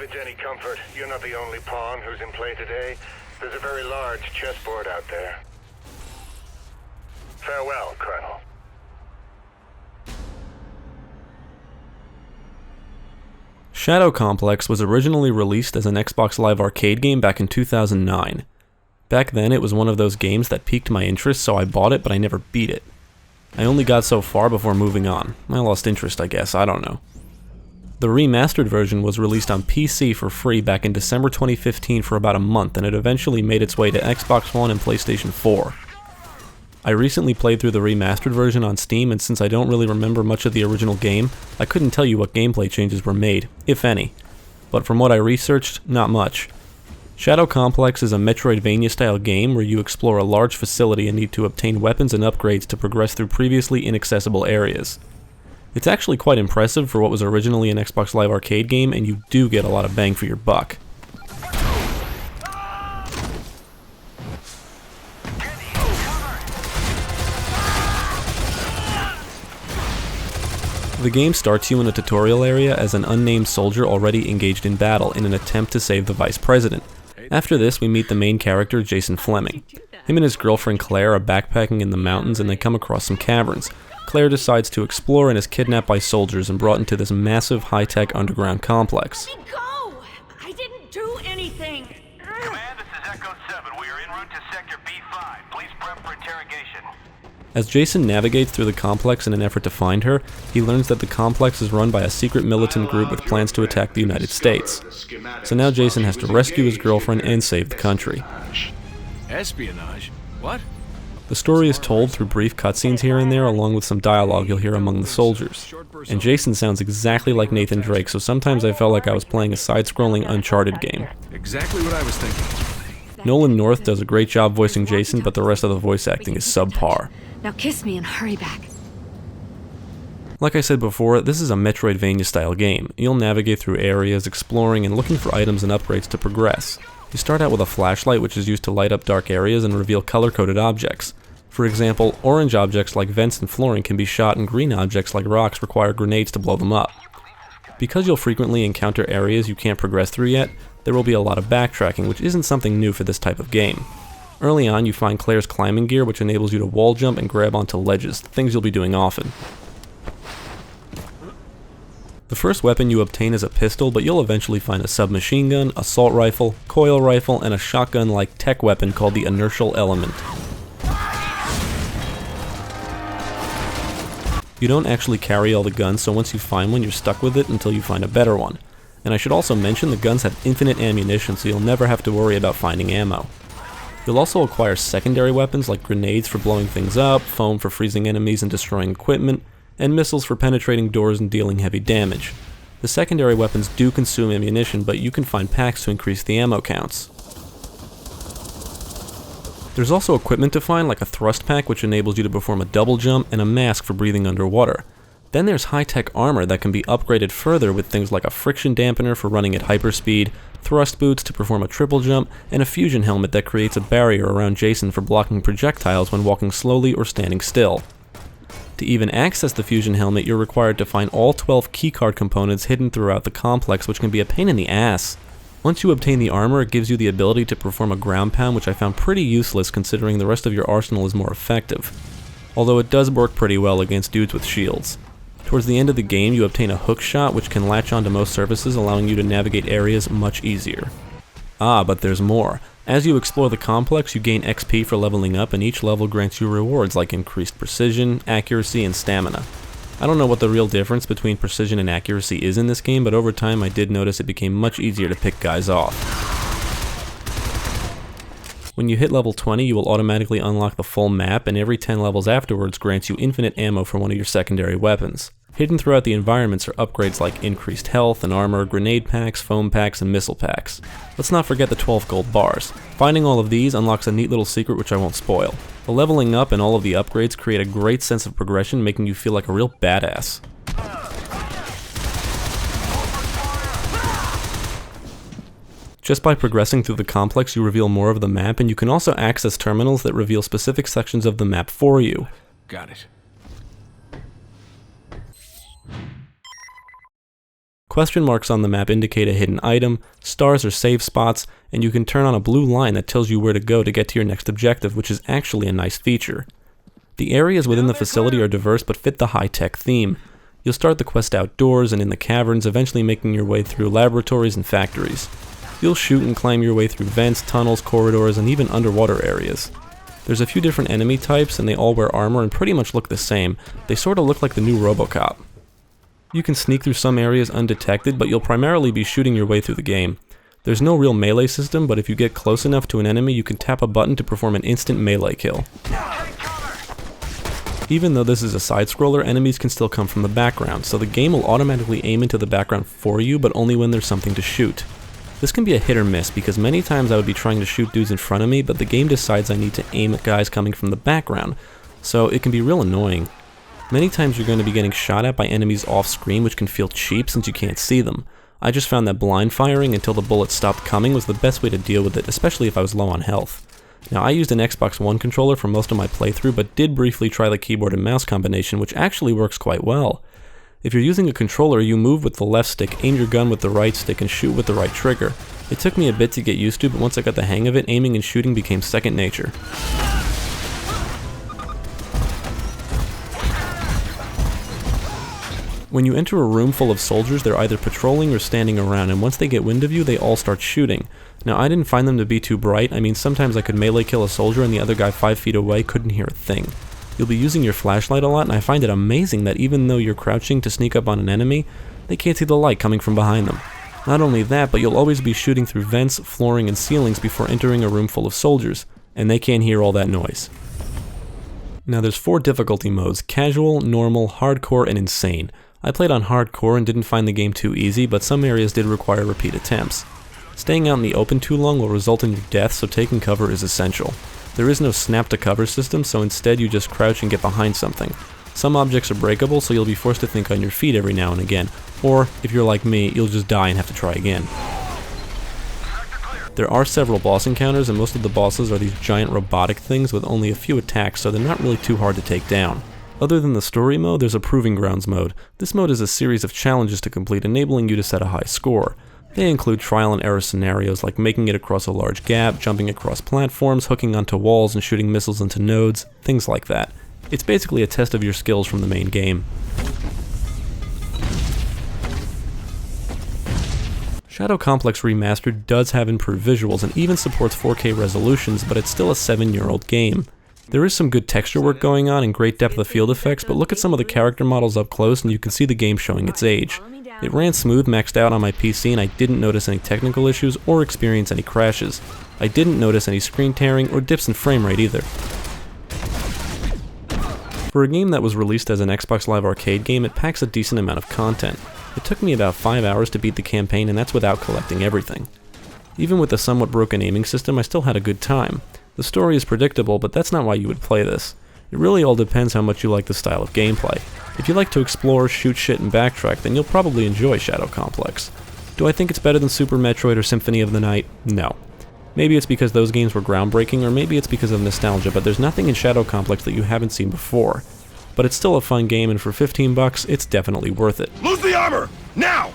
it's any comfort, you're not the only pawn who's in play today. There's a very large chessboard out there. Farewell, Colonel. Shadow Complex was originally released as an Xbox Live Arcade game back in 2009. Back then it was one of those games that piqued my interest, so I bought it, but I never beat it. I only got so far before moving on. I lost interest, I guess, I don't know. The remastered version was released on PC for free back in December 2015 for about a month, and it eventually made its way to Xbox One and PlayStation 4. I recently played through the remastered version on Steam, and since I don't really remember much of the original game, I couldn't tell you what gameplay changes were made, if any. But from what I researched, not much. Shadow Complex is a Metroidvania style game where you explore a large facility and need to obtain weapons and upgrades to progress through previously inaccessible areas. It's actually quite impressive for what was originally an Xbox Live Arcade game, and you do get a lot of bang for your buck. The game starts you in a tutorial area as an unnamed soldier already engaged in battle in an attempt to save the Vice President. After this, we meet the main character, Jason Fleming. Him and his girlfriend Claire are backpacking in the mountains and they come across some caverns. Claire decides to explore and is kidnapped by soldiers and brought into this massive high-tech underground complex. Let me go! I didn't do anything! Command, this is Echo 7. We are en route to Sector B5. Please prep for interrogation. As Jason navigates through the complex in an effort to find her, he learns that the complex is run by a secret militant group with plans to attack the United States. So now Jason has to rescue his girlfriend and save the country. Espionage? What? The story is told through brief cutscenes here and there, along with some dialogue you'll hear among the soldiers. And Jason sounds exactly like Nathan Drake, so sometimes I felt like I was playing a side-scrolling Uncharted game. Exactly what I was thinking. Nolan North does a great job voicing Jason, but the rest of the voice acting is subpar. Now kiss me and hurry back. Like I said before, this is a Metroidvania style game. You'll navigate through areas, exploring, and looking for items and upgrades to progress. You start out with a flashlight, which is used to light up dark areas and reveal color-coded objects. For example, orange objects like vents and flooring can be shot, and green objects like rocks require grenades to blow them up. Because you'll frequently encounter areas you can't progress through yet, there will be a lot of backtracking, which isn't something new for this type of game. Early on, you find Claire's climbing gear, which enables you to wall jump and grab onto ledges, things you'll be doing often. The first weapon you obtain is a pistol, but you'll eventually find a submachine gun, assault rifle, coil rifle, and a shotgun-like tech weapon called the inertial element. You don't actually carry all the guns, so once you find one, you're stuck with it until you find a better one. And I should also mention the guns have infinite ammunition, so you'll never have to worry about finding ammo. You'll also acquire secondary weapons like grenades for blowing things up, foam for freezing enemies and destroying equipment, and missiles for penetrating doors and dealing heavy damage. The secondary weapons do consume ammunition, but you can find packs to increase the ammo counts. There's also equipment to find, like a thrust pack which enables you to perform a double jump, and a mask for breathing underwater. Then there's high-tech armor that can be upgraded further with things like a friction dampener for running at hyperspeed, thrust boots to perform a triple jump, and a fusion helmet that creates a barrier around Jason for blocking projectiles when walking slowly or standing still. To even access the fusion helmet, you're required to find all 12 keycard components hidden throughout the complex, which can be a pain in the ass. Once you obtain the armor, it gives you the ability to perform a ground pound, which I found pretty useless considering the rest of your arsenal is more effective. Although it does work pretty well against dudes with shields. Towards the end of the game, you obtain a hook shot which can latch onto most surfaces, allowing you to navigate areas much easier. Ah, but there's more. As you explore the complex, you gain XP for leveling up, and each level grants you rewards like increased precision, accuracy, and stamina. I don't know what the real difference between precision and accuracy is in this game, but over time I did notice it became much easier to pick guys off. When you hit level 20, you will automatically unlock the full map, and every 10 levels afterwards grants you infinite ammo for one of your secondary weapons. Hidden throughout the environments are upgrades like increased health and armor, grenade packs, foam packs, and missile packs. Let's not forget the 12 gold bars. Finding all of these unlocks a neat little secret which I won't spoil. The leveling up and all of the upgrades create a great sense of progression, making you feel like a real badass. Just by progressing through the complex, you reveal more of the map, and you can also access terminals that reveal specific sections of the map for you. Got it. Question marks on the map indicate a hidden item, stars are save spots, and you can turn on a blue line that tells you where to go to get to your next objective, which is actually a nice feature. The areas within the facility are diverse but fit the high-tech theme. You'll start the quest outdoors and in the caverns, eventually making your way through laboratories and factories. You'll shoot and climb your way through vents, tunnels, corridors, and even underwater areas. There's a few different enemy types, and they all wear armor and pretty much look the same. They sort of look like the new RoboCop. You can sneak through some areas undetected, but you'll primarily be shooting your way through the game. There's no real melee system, but if you get close enough to an enemy, you can tap a button to perform an instant melee kill. Even though this is a side-scroller, enemies can still come from the background, so the game will automatically aim into the background for you, but only when there's something to shoot. This can be a hit or miss, because many times I would be trying to shoot dudes in front of me, but the game decides I need to aim at guys coming from the background, so it can be real annoying. Many times you're going to be getting shot at by enemies off-screen, which can feel cheap since you can't see them. I just found that blind firing until the bullets stopped coming was the best way to deal with it, especially if I was low on health. Now, I used an Xbox One controller for most of my playthrough, but did briefly try the keyboard and mouse combination, which actually works quite well. If you're using a controller, you move with the left stick, aim your gun with the right stick, and shoot with the right trigger. It took me a bit to get used to, but once I got the hang of it, aiming and shooting became second nature. When you enter a room full of soldiers, they're either patrolling or standing around, and once they get wind of you, they all start shooting. Now, I didn't find them to be too bright. I mean, sometimes I could melee kill a soldier and the other guy 5 feet away couldn't hear a thing. You'll be using your flashlight a lot, and I find it amazing that even though you're crouching to sneak up on an enemy, they can't see the light coming from behind them. Not only that, but you'll always be shooting through vents, flooring, and ceilings before entering a room full of soldiers, and they can't hear all that noise. Now, there's 4 difficulty modes: casual, normal, hardcore, and insane. I played on hardcore and didn't find the game too easy, but some areas did require repeat attempts. Staying out in the open too long will result in your death, so taking cover is essential. There is no snap to cover system, so instead you just crouch and get behind something. Some objects are breakable, so you'll be forced to think on your feet every now and again, or if you're like me, you'll just die and have to try again. There are several boss encounters, and most of the bosses are these giant robotic things with only a few attacks, so they're not really too hard to take down. Other than the story mode, there's a Proving Grounds mode. This mode is a series of challenges to complete, enabling you to set a high score. They include trial and error scenarios like making it across a large gap, jumping across platforms, hooking onto walls and shooting missiles into nodes, things like that. It's basically a test of your skills from the main game. Shadow Complex Remastered does have improved visuals and even supports 4K resolutions, but it's still a 7-year-old game. There is some good texture work going on and great depth of field effects, but look at some of the character models up close and you can see the game showing its age. It ran smooth, maxed out on my PC, and I didn't notice any technical issues or experience any crashes. I didn't notice any screen tearing or dips in frame rate either. For a game that was released as an Xbox Live Arcade game, it packs a decent amount of content. It took me about 5 hours to beat the campaign, and that's without collecting everything. Even with the somewhat broken aiming system, I still had a good time. The story is predictable, but that's not why you would play this. It really all depends how much you like the style of gameplay. If you like to explore, shoot shit, and backtrack, then you'll probably enjoy Shadow Complex. Do I think it's better than Super Metroid or Symphony of the Night? No. Maybe it's because those games were groundbreaking, or maybe it's because of nostalgia, but there's nothing in Shadow Complex that you haven't seen before. But it's still a fun game, and for $15, it's definitely worth it. Lose the armor! Now!